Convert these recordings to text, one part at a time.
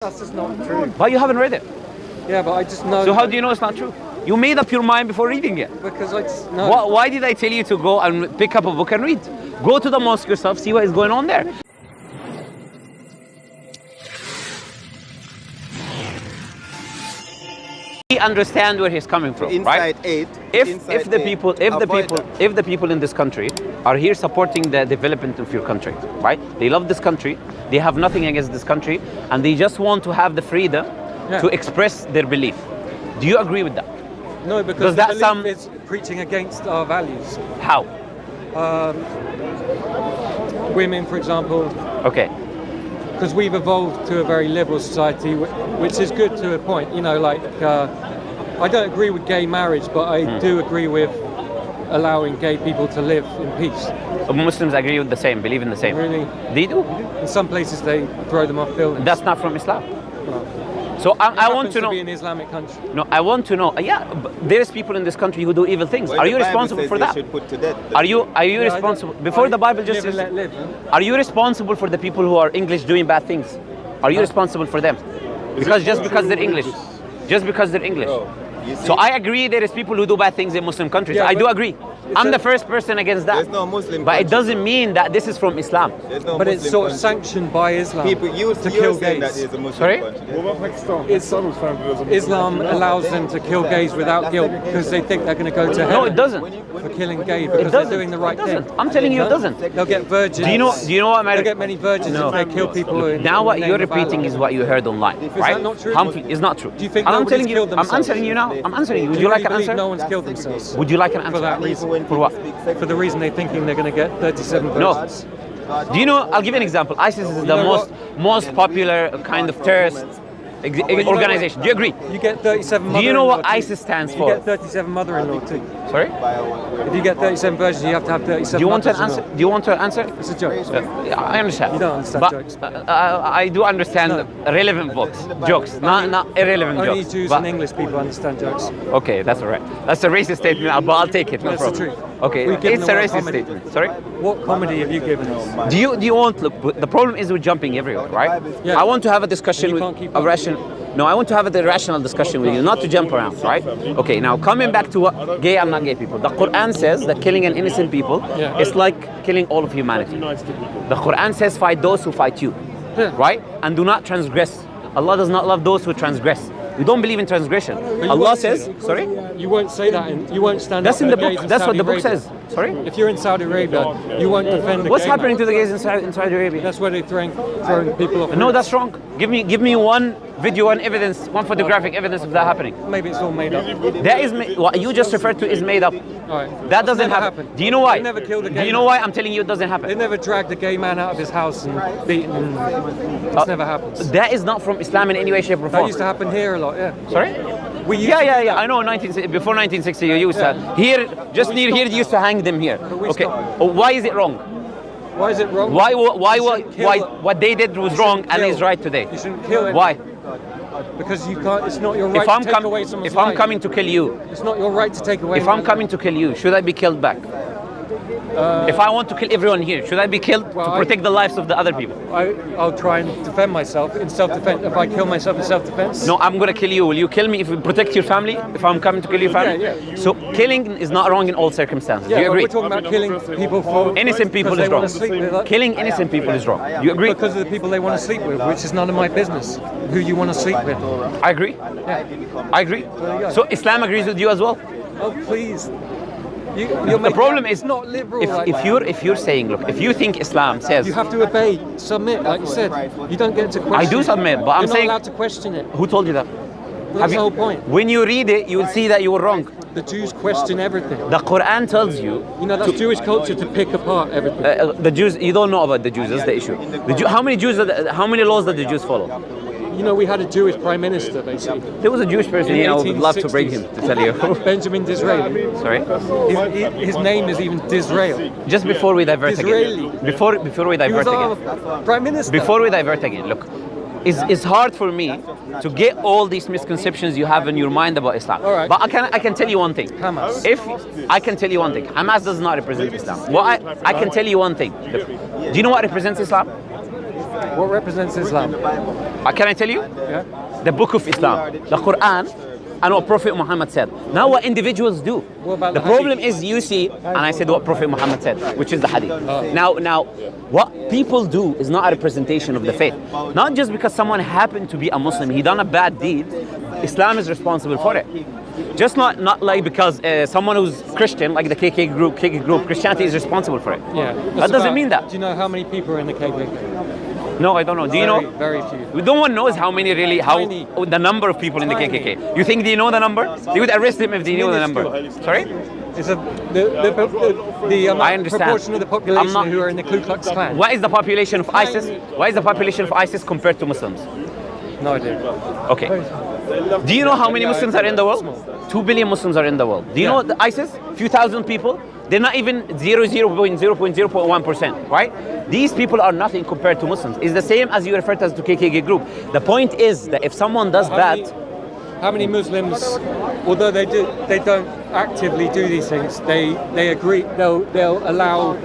That's just not true. But you haven't read it. Yeah, but I just know. So how do you know it's not true? You made up your mind before reading it. Because I just know. Why did I tell you to go and pick up a book and read? Go to the mosque yourself, see what is going on there. We understand where he's coming from, right? If the people in this country are here supporting the development of your country, right? They love this country, they have nothing against this country, and they just want to have the freedom to express their belief. Do you agree with that? No, because the belief is preaching against our values. How? Women, for example. Okay. Because we've evolved to a very liberal society, which is good to a point. You know, like, I don't agree with gay marriage, but I do agree with allowing gay people to live in peace. Muslims agree with the same, believe in the same. Really? They do. In some places they throw them off buildings. That's not from Islam. Well, so I want to know. Be an Islamic country. No, I want to know. Yeah, but there's people in this country who do evil things. Are you responsible for that? Are you responsible? Before the Bible just says, live. are you responsible for the people who are English doing bad things? Are you responsible for them? Because just because they're English. So I agree there is people who do bad things in Muslim countries. I do agree. I'm the first person against that. There's no Muslim but it doesn't mean that this is from Islam. But it's sort of sanctioned by Islam. People used to kill gays. That is a Muslim Sorry? Islam allows them to kill gays without guilt because they think they're going to go to hell. No, it doesn't. For killing gays because they're doing the right thing. I'm telling you, it doesn't. They'll get virgins. Do you know what They'll get many virgins if they kill people. Now what you're repeating is what you heard online, right? That not true? It's not true. Do you think I'm nobody's telling you. killed themselves? I'm answering you now. I'm answering you. Would Do you like an really answer? believe no one's killed themselves? Would you like an answer? For that reason. For what? For the reason they're thinking they're going to get 37 virgins. No. Do you know? I'll give you an example. ISIS is the most popular kind of terrorist organization. Do you agree? You get 37 Do you know what ISIS stands for? You get 37 mother-in-law too. Sorry? If you get 37 virgins, you have to have 37 Do you want an mothers-in-law. answer? Do you want an answer? It's a joke. I understand. You don't understand but, jokes. I do understand relevant jokes, not irrelevant Only jokes. Jews and English people understand jokes. Okay, that's all right. That's a racist statement, but I'll take it. No That's problem. the truth. Okay, We've given it's a them racist comedy. statement. Sorry? What comedy have you given us? Do you want? Look, the problem is we're jumping everywhere, right? Yeah. I want to have a discussion You with can't keep a up. rational. No, I want to have a rational discussion with you, not to jump around, right? Okay, now coming back to what gay and not gay people. The Quran says that killing an innocent people is like killing all of humanity. The Quran says fight those who fight you, right? And do not transgress. Allah does not love those who transgress. We don't believe in transgression. Allah says, sorry? You won't say that, and you won't stand That's up in for the gays book. in That's what Saudi the book Arabia. says. Sorry? If you're in Saudi Arabia, you won't defend the What's gay happening man. to the gays in Saudi Arabia? That's where they're throwing people off. No, that's wrong. Give me one video, one evidence, one photographic evidence of that happening. Maybe it's all made up. That is what you just referred to is made up. Right. That doesn't never happen. happened. Do you know why? They never killed a gay Do you know man. why I'm telling you it doesn't They happen? never dragged a gay man out of his house and beaten him. It's never happened. That is not from Islam in any way, shape, or That form. used to happen here a lot, yeah. Sorry? Yeah. I know. Before 1960, you used to here, just near here, you used to hang them here. we Okay. stopped. Why is it wrong? Why is it wrong? Why shouldn't kill- what they did was wrong and kill. is right today? You shouldn't kill anyone. Why? Because you can't. It's not your right If I'm to take away someone's if I'm life. coming to kill you, It's not your right to take away. if I'm coming to kill you, should I be killed back? If I want to kill everyone here, should I be killed Well, to protect the lives of the other people? I'll try and defend myself in self-defense. If I kill myself in self-defense. No, I'm gonna kill you. Will you kill me if you protect your family? If I'm coming to kill your family? Yeah. So killing is not wrong in all circumstances. Yeah, Do you but agree? we're talking about killing people for Innocent people because is they wrong. want to sleep with. Killing innocent people is wrong. Do you agree? Because of the people they want to sleep with, which is none of my business. Who you want to sleep with? I agree. Yeah. I agree. go. So Islam agrees with you as well. Oh please. The problem is not liberal. if you're saying, look, if you think Islam says you have to obey, submit, like you said. You don't get to question. I do submit, but I'm You're saying not allowed to question it. who told you that? That's the whole point. When you read it, you will see that you were wrong. The Jews question everything. The Quran tells you. You know that's Jewish culture to pick apart everything. The Jews. You don't know about the Jews. That's the issue. How many Jews? How many laws did the Jews follow? You know, we had a Jewish prime minister, basically. There was a Jewish person here. I would love to bring him to tell you. Benjamin Disraeli. Sorry. His name is even Disraeli. Just before we divert Disraeli. again. Before we He was divert again. our prime minister. Before we divert again, look. It's hard for me to get all these misconceptions you have in your mind about Islam. All right. But I can tell you one thing. Hamas. If I can tell you one thing, Hamas does not represent Islam. Well, I can tell you one thing. Look, do you know what represents Islam? What represents Islam? Can I tell you? Yeah. The book of Islam, the Quran, and what Prophet Muhammad said. Now what individuals do. What about the the problem hadith? is you see, and I said what Prophet Muhammad said, which is the hadith. Now, what people do is not a representation of the faith. Not just because someone happened to be a Muslim, he done a bad deed, Islam is responsible for it. Just not like because someone who's Christian, like the KK group, Christianity is responsible for it. Yeah. That doesn't mean that. Do you know how many people are in the KKK? No, I don't know. Do you know? Very few. No one knows how many really, Tiny. the number of people in the KKK. You think they know the number? They would arrest him if they knew the number. Sorry? It's the I understand. proportion of the population who are in the Ku Klux Klan. What is the population of ISIS? Why is the population of ISIS compared to Muslims? No idea. Okay. Do you know how many Muslims are in the world? 2 billion Muslims are in the world. Do you know the ISIS? Few thousand people. They're not even 0.0.1%, right? These people are nothing compared to Muslims. It's the same as you refer to as the KKK group. The point is that if someone does bad, how many Muslims, although they don't actively do these things, they agree they'll allow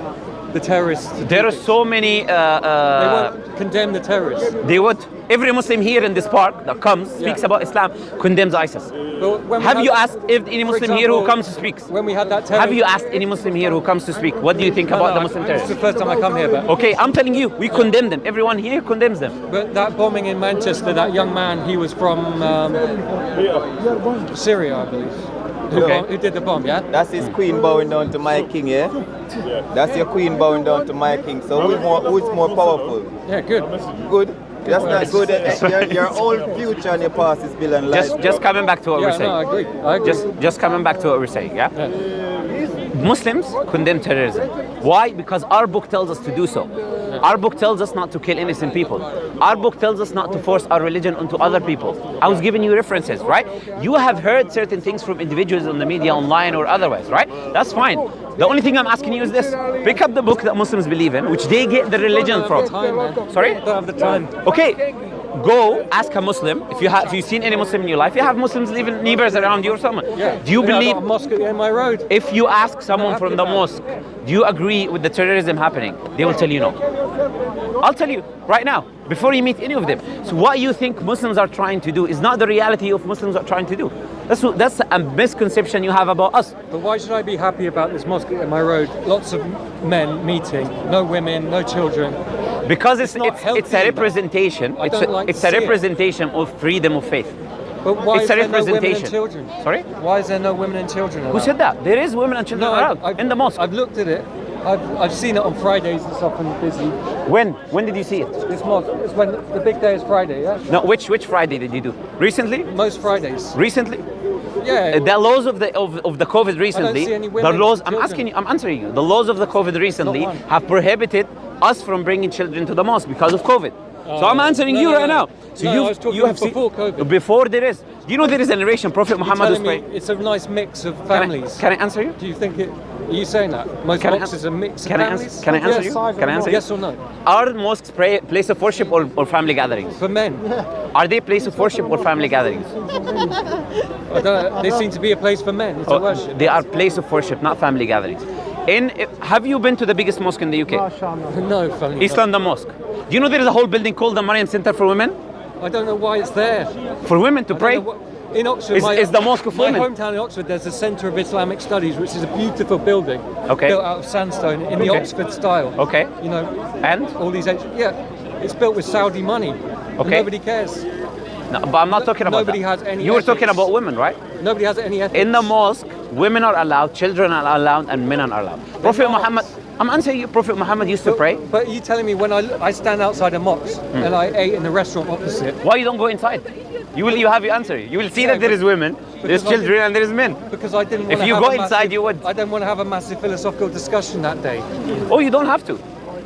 the terrorists to there are so many. they won't condemn the terrorists. They would. Every Muslim here in this park that comes speaks about Islam, condemns ISIS. Have you asked if any Muslim here who comes to speak? When we had that terror, have you asked any Muslim here who comes to speak? What do you think about the Muslim terrorists? It's the first time I come here, but okay, I'm telling you, we condemn them. Everyone here condemns them. But that bombing in Manchester, that young man, he was from Syria, I believe. Who did the bomb? Yeah. That's his queen bowing down to my king, yeah? That's your queen bowing down to my king. So who's more powerful? Yeah, good. Good. That's not good. Your whole future and your past is built on lies. Just coming back to what we're saying. No, I agree. Just coming back to what we're saying, yeah? Muslims condemn terrorism. Why? Because our book tells us to do so. Our book tells us not to kill innocent people. Our book tells us not to force our religion onto other people. I was giving you references, right? You have heard certain things from individuals on the media, online or otherwise, right? That's fine. The only thing I'm asking you is this. Pick up the book that Muslims believe in, which they get the religion from. Sorry? I don't have the time. Okay. Go ask a Muslim if you've seen any Muslim in your life. You have Muslims living neighbors around you or someone. Yeah. Do you believe? I've got a mosque at the end of my road. If you ask someone from the mosque, do you agree with the terrorism happening? They will tell you no. I'll tell you right now, before you meet any of them. So what you think Muslims are trying to do is not the reality of Muslims are trying to do. That's a misconception you have about us. But why should I be happy about this mosque at my road? Lots of men meeting, no women, no children. Because it's a representation. It's a representation of freedom of faith. But why it's is a there no women representation. and children? Sorry? Why is there no women and children allowed? Who said that? There is women and children around in the mosque. I've looked at it. I've seen it on Fridays. It's often busy. When? When did you see it? This mosque. It's when the big day is Friday. Yeah. No. Which Friday did you do? Recently? Most Fridays. Recently? Yeah. The laws of the COVID recently. I don't see any The women, laws. I'm children. asking you. I'm answering you. The laws of the COVID recently Not one. have prohibited us from bringing children to the mosque because of COVID. So I'm answering you right now. So I was talking before COVID. Before there is. Do you know there is a narration? Prophet Muhammad was telling me praying. it's a nice mix of families. Can I answer you? Do you think it? Are you saying that most Can I mosques is a mix of Can I families? answer? Can I answer Yes. you? Can I answer you? Yes or no? Are mosques place of worship or family gatherings? For men, Are they place of worship or family gatherings? I don't. They seem to be a place for men to worship. They are place of worship, not family gatherings. Have you been to the biggest mosque in the UK? No, funny. East London Mosque. Do you know there is a whole building called the Mariam Center for Women? I don't know why it's there. For women to pray? In Oxford, Is the mosque of women? My hometown in Oxford, there's a Centre of Islamic Studies, which is a beautiful building, Okay. built out of sandstone in the Okay. Oxford style. Okay. You know, And? all these, it's built with Saudi money. Okay. Nobody cares. No, but I'm not talking about Nobody that. has any You were talking ethics. about women, right? Nobody has any ethics. In the mosque, women are allowed, children are allowed, and men are allowed. Prophet Muhammad, I'm answering you, Prophet Muhammad used to pray. But you telling me when I stand outside a mosque and I ate in the restaurant opposite, Why you don't go inside? You have your answer. You will see that there is women, there's because I children, and there is men. because I didn't want If to you have go a inside, massive, you would. I don't want to have a massive philosophical discussion that day. Oh, you don't have to.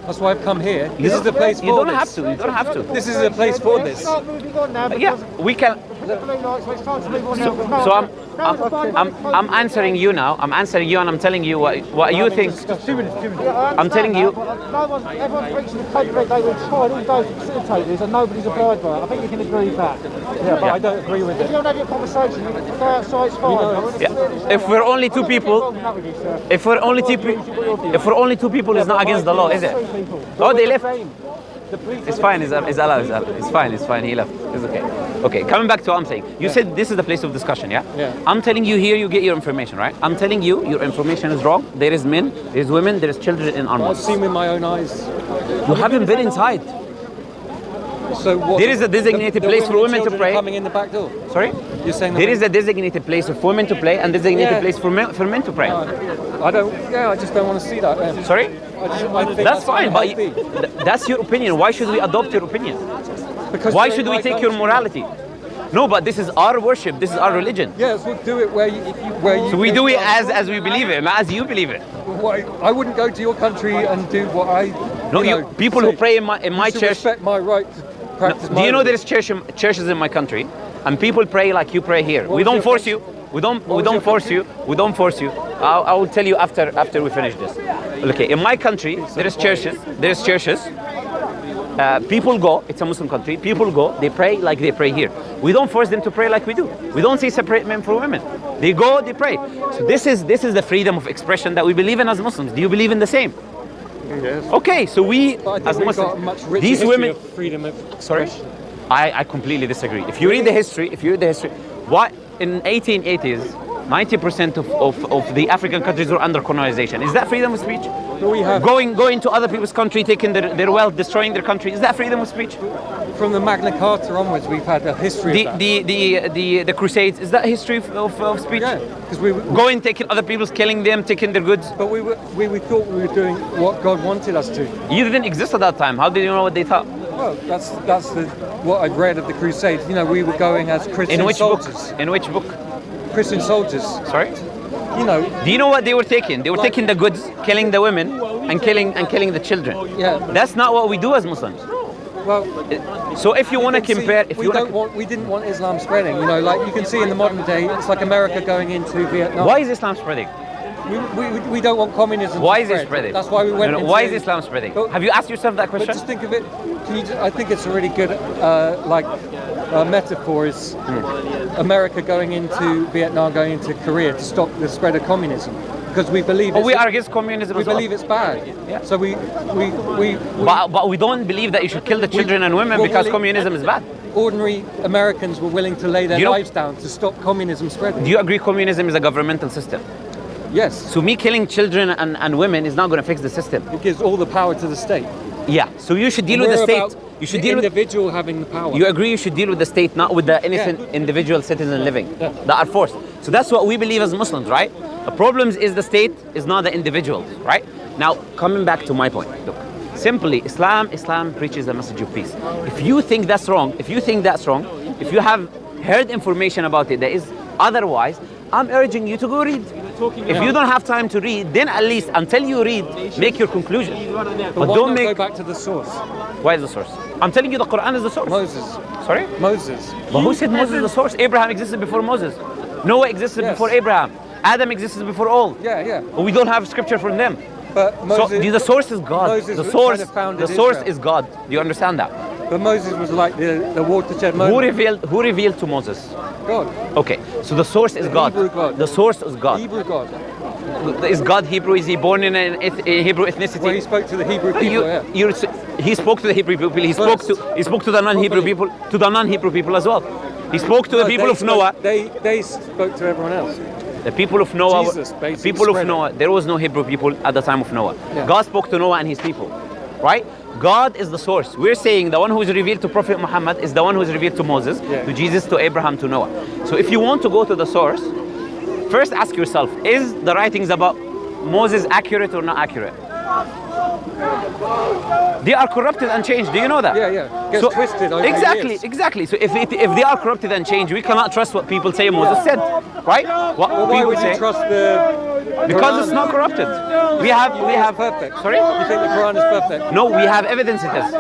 That's why I've come here. This is the place for You don't this. have to. You don't have to. This is the place for this. Yeah, we can. So I'm answering you now. I'm answering you, and I'm telling you what you think. 2 minutes. I'm telling you. Everyone's preaching the code red. They will try all those to facilitate this, and nobody's obliged by it. I think you can agree with that. Yeah, but I don't agree with If it. you don't have your conversation, you can go outside. It's fine. Yeah. If we're only two people, if we're only two people, it's not against the law, is it? Oh, they left. It's fine. It's allowed. It's fine. It's fine. He left. It's okay. Okay. Coming back to what I'm saying. You said this is the place of discussion, yeah? Yeah. I'm telling you here, you get your information, right? I'm telling you, your information is wrong. There is men, there is women, there is children in our I've mosques. seen with my own eyes. You haven't been inside. So what? There is a designated place for women to pray. Coming in the back door. Sorry? You're saying There is a designated place for women to play and designated place for men to pray. I don't. Yeah, I just don't want to see that. Man. Sorry? I think That's fine, but unhealthy. that's your opinion. Why should we adopt your opinion? Because Why you're should in we my take your country. morality? No, but this is our worship. This is our religion. Yes, we'll do it where you. So we do it as we believe it, not as you believe it. Why, I wouldn't go to your country and do what I. No, you know, people say. who pray in my You should church. respect my right to practice. Do you know there's churches in my country, and people pray like you pray here? We don't force you. We don't force you. We don't force you. I will tell you after we finish this. Okay, in my country there's churches. People go. It's a Muslim country. People go. They pray like they pray here. We don't force them to pray like we do. We don't say separate men from women. They go. They pray. So this is the freedom of expression that we believe in as Muslims. Do you believe in the same? Yes. Okay, so we But I think as we've Muslims, got a much richer these history women. of freedom of Sorry, expression. I completely disagree. If you read the history, why in 1880s, 90% of the African countries were under colonization. Is that freedom of speech? We have Going to other people's country, taking their wealth, destroying their country. Is that freedom of speech? from the Magna Carta onwards, we've had a history of that. The Crusades. Is that history of speech? Yeah, because we. Going, taking other people's, killing them, taking their goods. But we thought we were doing what God wanted us to. You didn't exist at that time. How did you know what they thought? Well, that's what I've read of the Crusades. You know, we were going as Christian In which soldiers. book? In which book? Christian soldiers. Sorry. You know. Do you know what they were taking? They were taking the goods, killing the women, and killing the children. Yeah. That's not what we do as Muslims. Well, So if you want to see, compare, we didn't want Islam spreading. You know, like you can see in the modern day, it's like America going into Vietnam. why is Islam spreading? We don't want communism. Why to is it spread. spreading? That's why we went. No, into, why is Islam spreading? But- Have you asked yourself that But question? just think of it. I think it's a really good metaphor. Is America going into Vietnam, going into Korea to stop the spread of communism? Because we believe. we are against communism We as well. believe it's bad. Yeah. So we But we don't believe that you should kill the children and women we're because willing- communism is bad. ordinary Americans were willing to lay their You know- lives down to stop communism spreading. Do you agree communism is a governmental system? Yes. So me killing children and women is not going to fix the system. It gives all the power to the state. Yeah. So you should deal with We're the state. about You should the deal with. individual having the power. You agree you should deal with the state, not with the innocent individual citizen living Yeah. that are forced. So that's what we believe as Muslims, right? The problem is the state is not the individuals, right? Now, coming back to my point, look, simply Islam preaches a message of peace. If you think that's wrong, if you have heard information about it that is otherwise, I'm urging you to go read. If you don't have time to read, then at least until you read, make your conclusion. But why don't not make. go back to the source? Why is the source? I'm telling you, the Quran is the source. Moses. Sorry? Moses. But who said Moses is the source? Abraham existed before Moses. Noah existed Yes. before Abraham. Adam existed before all. Yeah. But we don't have scripture from them. But So Moses. the source is God. Moses The kind source, of founded the source Israel. is God. Do you understand that? But Moses was like the watershed moment. Who revealed to Moses? God. Okay, so the source is God. Hebrew God. The source is God. Hebrew God. Is God Hebrew? Is he born in a Hebrew ethnicity? Well, he spoke to the Hebrew people. He spoke to the Hebrew people. He spoke to the non-Hebrew people. To the non-Hebrew people as well. He spoke to the people of Noah. They spoke to everyone else. The people of Noah. Jesus basically People of spread it. Noah. There was no Hebrew people at the time of Noah. Yeah. God spoke to Noah and his people, right? God is the source. We're saying the one who is revealed to Prophet Muhammad is the one who is revealed to Moses, to Jesus, to Abraham, to Noah. So if you want to go to the source, first ask yourself, is the writings about Moses accurate or not accurate? They are corrupted and changed. Do you know that? Yeah. Gets twisted over years. Exactly. So if they are corrupted and changed, we cannot trust what people say Moses said, right? What Well, why people would you say? trust the Because Quran? it's not corrupted. We have perfect. Sorry? You think the Quran is perfect? No, we have evidence it is.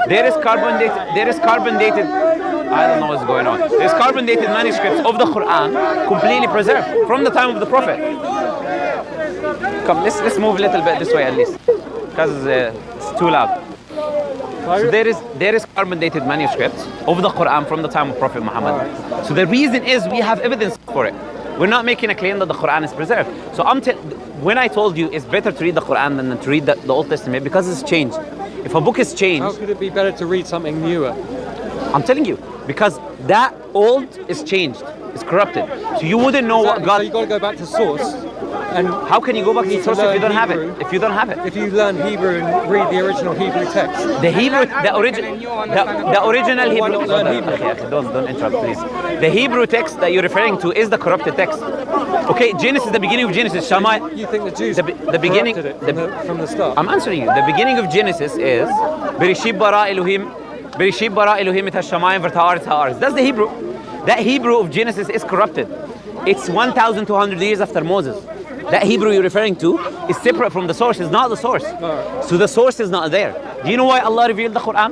There is carbon dated. I don't know what's going on. There's carbon dated manuscripts of the Quran completely preserved from the time of the Prophet. Come, let's move a little bit this way at least, because it's too loud. So there is carbon dated manuscripts of the Quran from the time of Prophet Muhammad. So the reason is we have evidence for it. We're not making a claim that the Quran is preserved. So when I told you it's better to read the Quran than to read the Old Testament because it's changed. If a book is How changed, could it be better to read something newer? I'm telling you, because that old is changed, it's corrupted. So you wouldn't know what Exactly. So God. you got to go back to source. And How can you go back to You the source if learn you don't have it? Hebrew. If you don't have it, if you learn Hebrew and read the original Hebrew text, the Hebrew, the original Hebrew. not learn Hebrew? Okay, don't interrupt, please. The Hebrew text that you're referring to is the corrupted text. Okay, Genesis, the beginning of Genesis, Shammai. you think the Jews The beginning, corrupted it from the start. I'm answering you. The beginning of Genesis is Bereshit bara Elohim et hashamayim v'ta'aretz ha'aretz. That's the Hebrew. That Hebrew of Genesis is corrupted. It's 1,200 years after Moses. That Hebrew you're referring to is separate from the source. It's not the source. So the source is not there. Do you know why Allah revealed the Quran?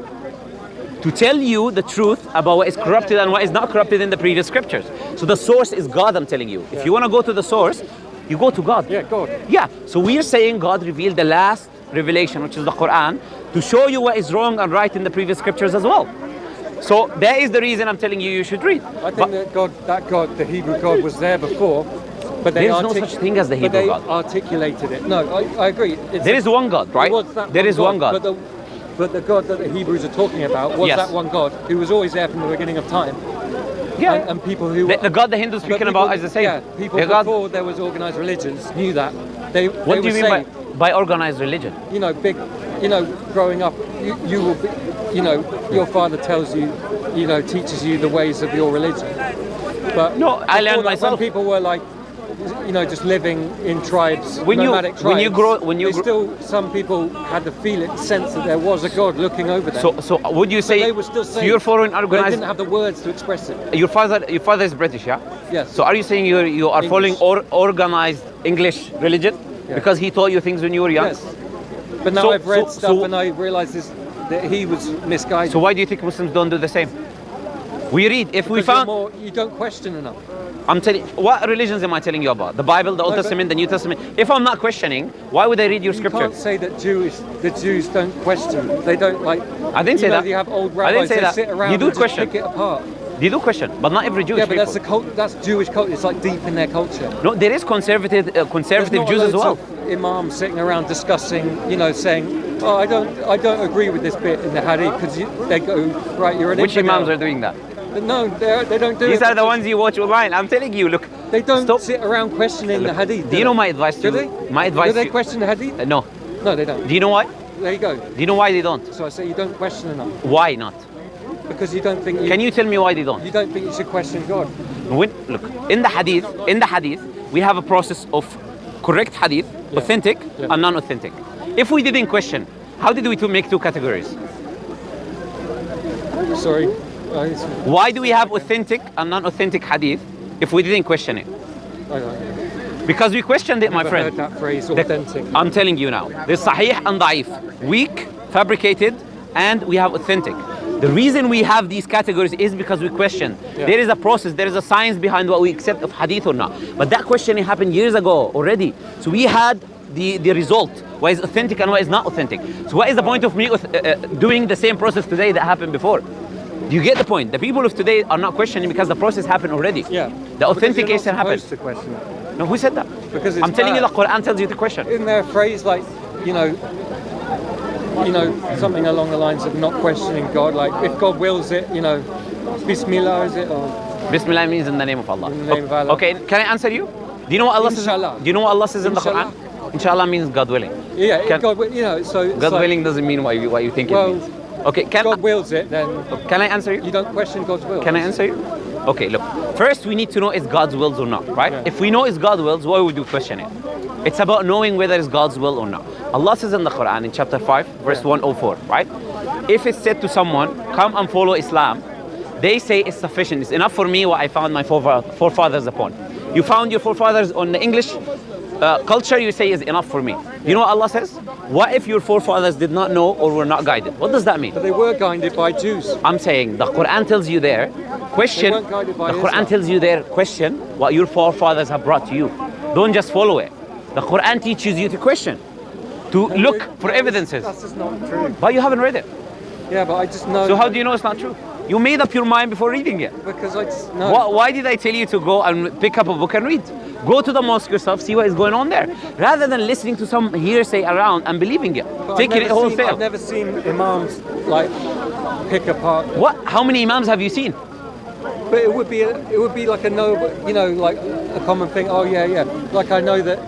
To tell you the truth about what is corrupted and what is not corrupted in the previous scriptures. So the source is God, I'm telling you. If you want to go to the source, you go to God. Yeah, God. Yeah, so we're saying God revealed the last revelation, which is the Quran, to show you what is wrong and right in the previous scriptures as well. So that is the reason I'm telling you you should read. I think that God, the Hebrew God, was there before, but they There is no such thing as the Hebrew but they God. articulated it. No, I agree. There is one God, right? There is one God. But the God that the Hebrews are talking about was Yes. that one God who was always there from the beginning of time. Yeah. And people who The God the Hindus but speaking people- about is the same. Yeah, people The God- before there was organized religions knew that. They What do you mean by organized religion? growing up, you will be, your father tells you, teaches you the ways of your religion. But No, I learned before that, myself. When people were like, just living in tribes, When you- nomadic when you tribes, grow- when you they grow- still, some people had the sense that there was a God looking over them. So would you say they were still so saying, you're following they organized? didn't have the words to express it. Your father is British, yeah? Yes. So are you saying you are following English. organized English religion Yeah. because he taught you things when you were young? Yes. But now So- I've read so- stuff so- and I realise that he was misguided. So why do you think Muslims don't do the same? We read if we Because found. you don't question enough. I'm telling. What religions am I telling you about? The Bible, the Old No, but- Testament, the New Testament. If I'm not questioning, why would I read your You scripture? can't say that the Jews don't question. They don't like. I didn't say that. You have old I rabbis. didn't say they that. sit around You do and just question. pick it apart. They do question, but not every Jewish Yeah, but people. that's Jewish culture. It's like deep in their culture. No, there is conservative There's not Jews as loads well. of imams sitting around discussing, saying, "Oh, I don't agree with this bit in the hadith," because they go, "Right, you're an Which infidel." imams are doing that? No, they don't do it. These are the ones you watch online. I'm telling you, look. They don't Stop. sit around questioning the hadith. Do you know my advice to Do you? they? My advice Do they to you. question the hadith? No. No, they don't. Do you know why? There you go. Do you know why they don't? So I say you don't question enough Why not? because you don't think Can you tell me why they don't? you don't think you should question God. Look, in the hadith, we have a process of correct hadith, authentic and non-authentic. If we didn't question, how did we make two categories? Sorry. Why do we have authentic and non-authentic hadith if we didn't question it? I don't Because we questioned it, my Never friend. heard that phrase, The- authentic. I'm telling you now. There's sahih and da'if, weak, fabricated, and we have authentic. The reason we have these categories is because we question. Yeah. There is a process, there is a science behind what we accept of hadith or not. But that questioning happened years ago already. So we had the result, what is authentic and what is not authentic. So what is the point of me doing the same process today that happened before? Do you get the point? The people of today are not questioning because the process happened already. Yeah. The authentication Because you're not happened. supposed to question it. No, who said that? Because it's I'm telling you, bad. the Quran tells you to question. Isn't there a phrase like, something along the lines of not questioning God? Like, if God wills it, Bismillah is it? Or Bismillah means in the name of Allah. In the name of Allah. Okay, can I answer you? Do you know what Allah says? Inshallah. Do you know what Allah says in the Inshallah. Quran? Inshallah means God willing. yeah, if Can- God, so it's God like, willing doesn't mean what you think Well, it means. Okay, if God wills it, then can I answer you? you don't question God's will. Can I answer you? Okay, look. First, we need to know is God's wills or not, right? Yeah. If we know it's God's wills, why would we question it? It's about knowing whether it's God's will or not. Allah says in the Quran in chapter 5, verse 104, right? If it's said to someone, come and follow Islam, they say it's sufficient. It's enough for me what I found my forefathers upon. You found your forefathers on the English culture, you say is enough for me. You know what Allah says? What if your forefathers did not know or were not guided? What does that mean? But they were guided by Jews. I'm saying the Quran tells you there, question. They weren't guided by The Quran Islam. tells you there, question what your forefathers have brought to you. Don't just follow it. The Quran teaches you to question, to look for evidences. That's just not true. But you haven't read it. Yeah, but I just know. So how do you know it's not true? You made up your mind before reading it. Because I just, no. Why did I tell you to go and pick up a book and read? Go to the mosque yourself, see what is going on there, rather than listening to some hearsay around and believing it. But Taking it wholesale. I've never seen imams like pick apart. What? How many imams have you seen? But it would be like a no, you know, like a common thing. Oh yeah, yeah. Like I know that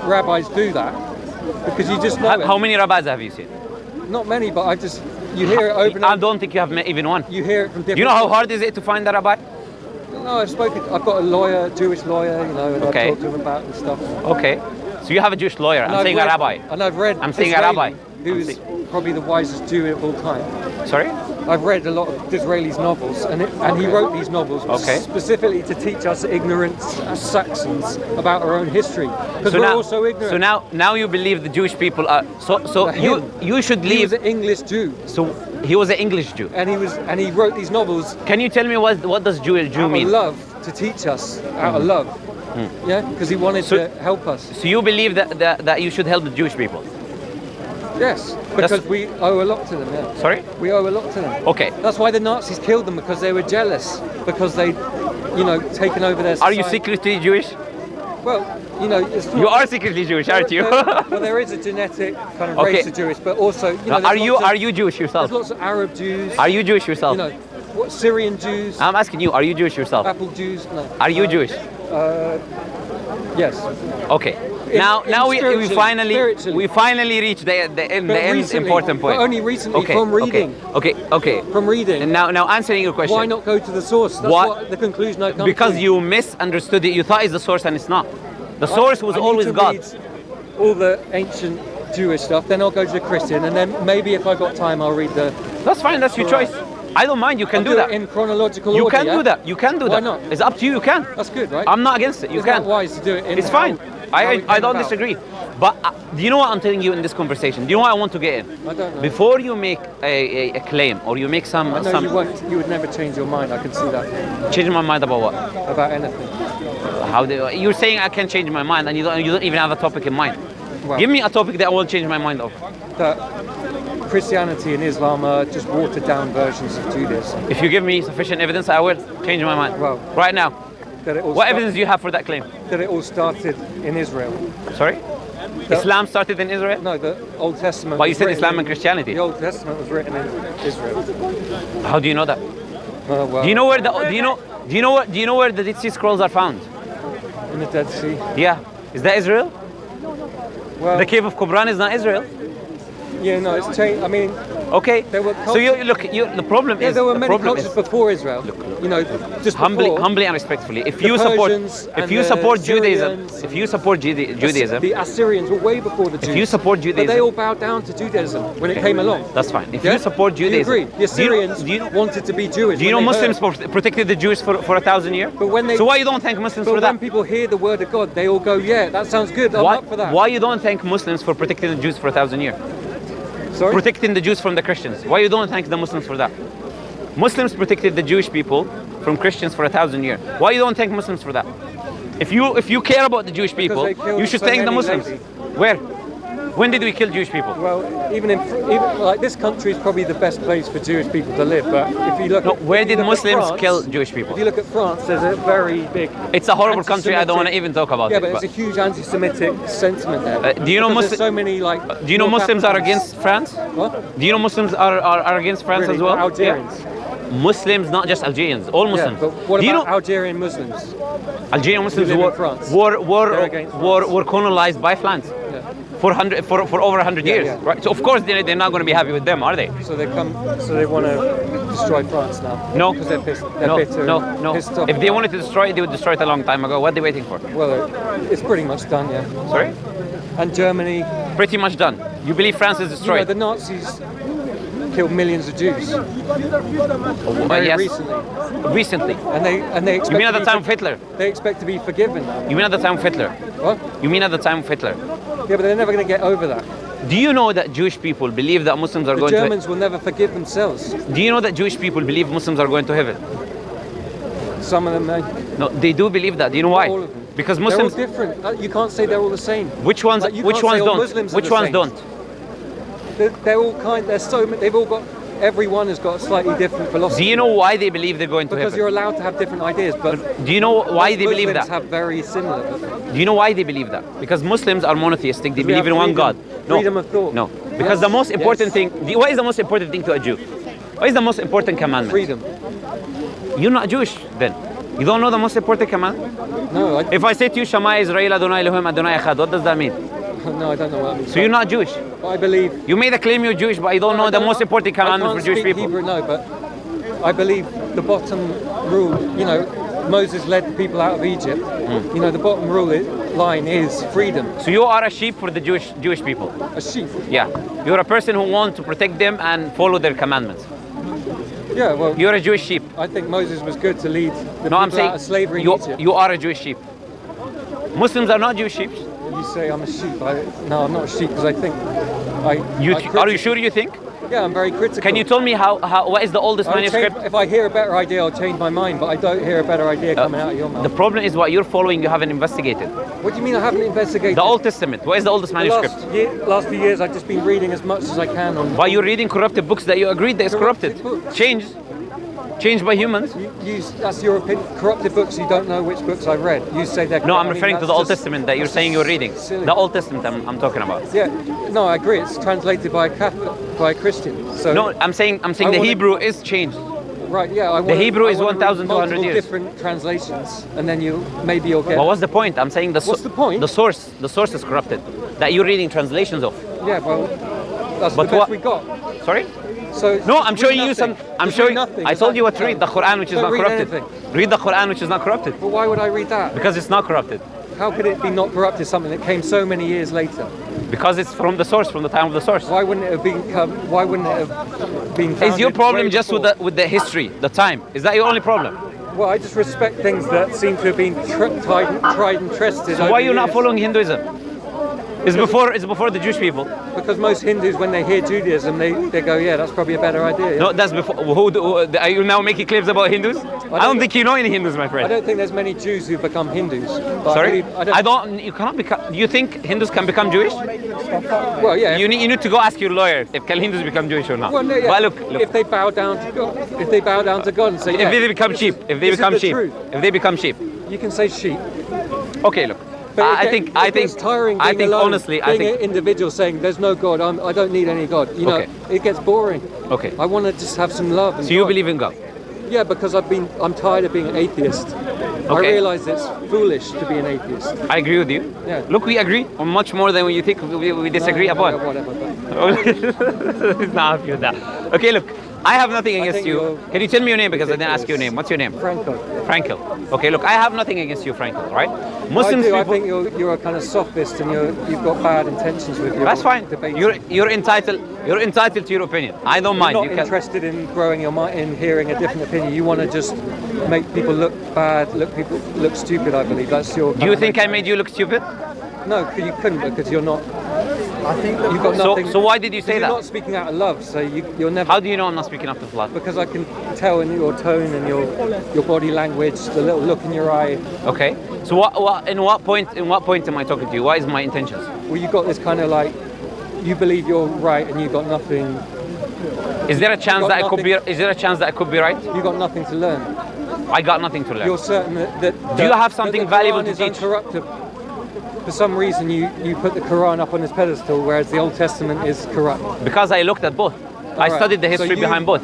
rabbis do that because you just know it. How many rabbis have you seen? Not many, but you hear it over and over. I don't think you have met even one. You hear it from different. You know how hard is it to find a rabbi? No, I've got a lawyer, Jewish lawyer, you know, and I've talked to him about and stuff. Okay. So you have a Jewish lawyer. I'm saying a rabbi. And I've read. I'm saying a rabbi. Who's probably the wisest Jew of all time. Sorry? I've read a lot of Disraeli's novels, and he wrote these novels specifically to teach us ignorance as Saxons about our own history, because we're all so ignorant. So now you believe the Jewish people are you should leave. He was an English Jew. So he was an English Jew, and he wrote these novels. Can you tell me what does Jew mean? Out of love, to teach us out of love. Yeah, because he wanted to help us. So you believe that you should help the Jewish people? Yes, because we owe a lot to them, yeah. Sorry? We owe a lot to them. Okay. That's why the Nazis killed them, because they were jealous, because they, taken over their society. Are you secretly Jewish? Well, it's not, you are secretly Jewish, aren't you? Well, there is a genetic kind of race of Jewish, but also, are you Jewish yourself? There's lots of Arab Jews. Are you Jewish yourself? Syrian Jews. I'm asking you, are you Jewish yourself? Apple Jews, no. Are you Jewish? Yes. Okay. Now we finally reach the end important point. But only recently from reading. Okay. From reading. And now answering your question. Why not go to the source? That's what the conclusion I come to. Because you misunderstood it. You thought it's the source and it's not. The source was always God. Read all the ancient Jewish stuff, then I'll go to the Christian, and then maybe if I got time I'll read the. That's fine. That's your choice. I don't mind. You can do that in chronological order. You can do that. You can do that. Why not? It's up to you. You can. That's good, right? I'm not against it. You can. It's wise to do it. It's fine. I don't disagree. But do you know what I'm telling you in this conversation? Do you know what I want to get in? I don't know. Before you make a claim or you make some. I know you won't. You would never change your mind. I can see that. Change my mind about what? About anything. You're saying I can change my mind and you don't even have a topic in mind. Well, give me a topic that I will change my mind of. That Christianity and Islam are just watered down versions of Judaism. If you give me sufficient evidence, I will change my mind. Well, right now. What evidence do you have for that claim? That it all started in Israel. Sorry? Islam started in Israel? No, the Old Testament. But you said Islam and Christianity. The Old Testament was written in Israel. How do you know that? Well, do you know where the Dead Sea Scrolls are found? In the Dead Sea. Yeah. Is that Israel? Well, the cave of Qumran is not Israel. Yeah, no, it's changed. I mean, okay. So the problem is there were many cultures before Israel. Just humbly and respectfully. If you support Judaism, the Assyrians were way before the Jews. If you support Judaism, but they all bowed down to Judaism when it came along. That's fine. If you support Judaism, you agree? The Assyrians wanted to be Jewish. Do you know Muslims protected the Jews for 1,000 years? But when so why you don't thank Muslims for that? When people hear the word of God, they all go, "Yeah, that sounds good. I'm up for that." Why you don't thank Muslims for protecting the Jews for 1,000 years? Sorry? Protecting the Jews from the Christians. Why you don't thank the Muslims for that? Muslims protected the Jewish people from Christians for 1,000 years. Why you don't thank Muslims for that? If you care about the Jewish people, you should thank the Muslims. Lately. Where? When did we kill Jewish people? Well, even like this country is probably the best place for Jewish people to live. But if you look, where did Muslims kill Jewish people? If you look at France, there's a very big. It's a horrible country. I don't want to even talk about it. Yeah, but there's a huge anti-Semitic sentiment there. Do you know Muslims? So many Do you know Muslims are against France? What? Do you know Muslims are against France really? as well? Algerians. Yeah. Muslims, not just Algerians, all Muslims. Yeah, but what about Algerian Muslims? Algerian Muslims were colonized by France. For over 100 years, yeah. right? So of course they're not going to be happy with them, are they? So they want to destroy France now. No, because they're pissed. They're bitter. No. If they wanted to destroy it, they would destroy it a long time ago. What are they waiting for? Well, it's pretty much done, yeah. Sorry? And Germany. Pretty much done. You believe France is destroyed? The Nazis killed millions of Jews. Yes. Recently. And they expect. You mean at the time of Hitler? They expect to be forgiven. You mean at the time of Hitler? What? You mean at the time of Hitler? Yeah, but they're never going to get over that. Do you know that Jewish people believe that Muslims are going to... The Germans will never forgive themselves. Do you know that Jewish people believe Muslims are going to heaven? Some of them may. No, they do believe that. Do you know why? Not all of them. Because Muslims... They're all different. You can't say they're all the same. Which ones don't? Which ones don't? They're all kind. They've all got everyone has got a slightly different philosophy. Do you know why they believe they're going to Because heaven? you're allowed to have different ideas, but Do you know why they believe Muslims that? have very similar. Do you know why they believe that? Because Muslims are monotheistic. They We believe have in one freedom- God. freedom of thought. No. Because the most important thing. What is the most important thing to a Jew? What is the most important commandment? Freedom. You're not Jewish then. You don't know the most important commandment? No, If I say to you, Shema Israel Adonai Elohim Adonai Echad, what does that mean? no, I don't know what that means. So you're not Jewish. But I believe. You made a claim you're Jewish, but you don't know the most important commandment for Jewish people. Hebrew, no, but I believe the bottom rule. You know, Moses led the people out of Egypt. You know, the bottom line is freedom. So you are a sheep for the Jewish people. A sheep. Yeah. You're a person who wants to protect them and follow their commandments. Yeah, well, You're a Jewish sheep. I think Moses was good to lead the No, people I'm saying out of slavery in Egypt. you are a Jewish sheep. Muslims are not Jewish sheep. You say I'm a sheep. No, I'm not a sheep because I think Are you sure you think? Yeah, I'm very critical. Can you tell me what is the oldest manuscript? If I hear a better idea, I'll change my mind, but I don't hear a better idea coming out of your mouth. The problem is what you're following, you haven't investigated. What do you mean I haven't investigated? The Old Testament. What is the oldest manuscript? Last few years, I've just been reading as much as I can on. Why you're reading corrupted books that you agreed that is corrupted? Books. Changed by humans. That's your opinion. Corrupted books. You don't know which books I've read. You say they're. No, I'm referring to the Old Testament that you're saying you're reading. Silly. The Old Testament I'm talking about. Yeah. No, I agree. It's translated by a Catholic, by a Christian. So. No, I'm saying the Hebrew is changed. Right. Yeah. The Hebrew is 1,200 years. Different translations, and then maybe you'll get. Well, what's the point? I'm saying What's the point? The source is corrupted. That you're reading translations of. Yeah. Well, that's But the best what- we got. Sorry? So No, I'm showing you some. I'm showing. Nothing. I told you what to read. The Quran, which is Don't not read corrupted. anything. Read the Quran, which is not corrupted. But why would I read that? Because it's not corrupted. How could it be not corrupted? Something that came so many years later. Because it's from the source, from the time of the source. Why wouldn't it have been? Why wouldn't it have been? Is your founded problem way just before? with the history, the time? Is that your only problem? Well, I just respect things that seem to have been tried and tested. So why are you not following Hinduism? It's before the Jewish people. Because most Hindus, when they hear Judaism, they go, yeah, that's probably a better idea. Yeah? No, that's before. Are you now making claims about Hindus? I don't think you know any Hindus, my I friend. don't think there's many Jews who become Hindus. But Sorry, I don't. You cannot become. Do you think Hindus can become Jewish? Well, yeah. You need to go ask your lawyer if can Hindus become Jewish or not. Well, no, yeah. But look. If they bow down to God, if they bow down to God and say, If yeah, they become sheep, this is the truth. You can say sheep. Okay, look. But I it gets think tiring. I being think alone, honestly, being an individual saying there's no God. I don't need any God. You know, Okay. it gets boring. Okay. I want to just have some love. And So you God. believe in God? Yeah, because I'm tired of being an atheist. I Okay. realise it's foolish to be an atheist. I agree with you. Yeah. Look, we agree on much more than you think we disagree No, upon. whatever. But It's not happy with that. Okay, look, I have nothing against think you. you're Can you tell me your name because I didn't ask your name? What's your name? Franco. Frankel. Okay, look, I have nothing against you, Frankel, right? Muslims I people. think you're a kind of sophist and you've got bad intentions with your That's fine. debate. You're entitled to your opinion. I don't mind. You're You not can. interested in growing your mind, in hearing a different opinion. You want to just make people look bad, people look stupid. I believe that's your. Do you think I made you look stupid? No, you couldn't because you're not. I think you've got nothing. So why did you say you're that? not speaking out of love, so you're never. How do you know I'm not speaking up to flat? Because I can tell in your tone and your body language, the little look in your eye. Okay. So in what point am I talking to you? What is my intentions? Well, you got this kind of like, you believe you're right and you got nothing. Is there a chance got that I could be? nothing- Is there a chance that I could be right? You got nothing to learn. I got nothing to learn. You're certain that Do you have something that the valuable Quran to is teach? uncorruptible. For some reason, you put the Quran up on this pedestal, whereas the Old Testament is corrupt. Because I looked at both. I Right. studied the history So behind both.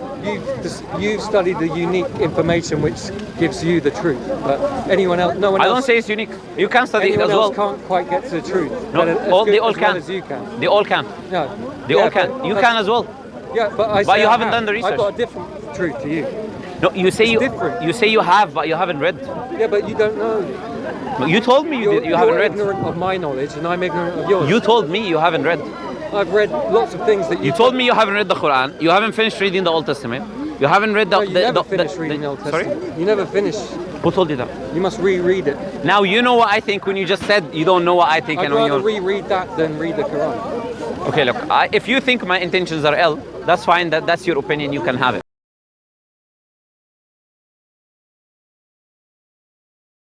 You've studied the unique information which gives you the truth, but anyone else, no one I else. don't say it's unique. You can study it anyone as else well. can't quite get to the truth. No, but as they good- all as well can. as you can. They all can. No, They yeah, all can. but You that's- can as well. Yeah, but I. But say you I haven't have. done the research. I've got a different truth to you. No, you say It's you. different. You say you have, but you haven't read. Yeah, but you don't know. You told me you haven't you're read. ignorant of my knowledge, and I'm ignorant of yours. You told me you haven't read. I've read lots of things that you. You told me you haven't read the Quran. You haven't finished reading the Old Testament. You haven't read the. No, you never finished reading the Old Sorry? Testament. You never finish. Who told you that? You must reread it. Now you know what I think when you just said you don't know what I think I'd and when rather you're. reread that than read the Quran. Okay, look. If you think my intentions are ill, that's fine. That's your opinion. You can have it.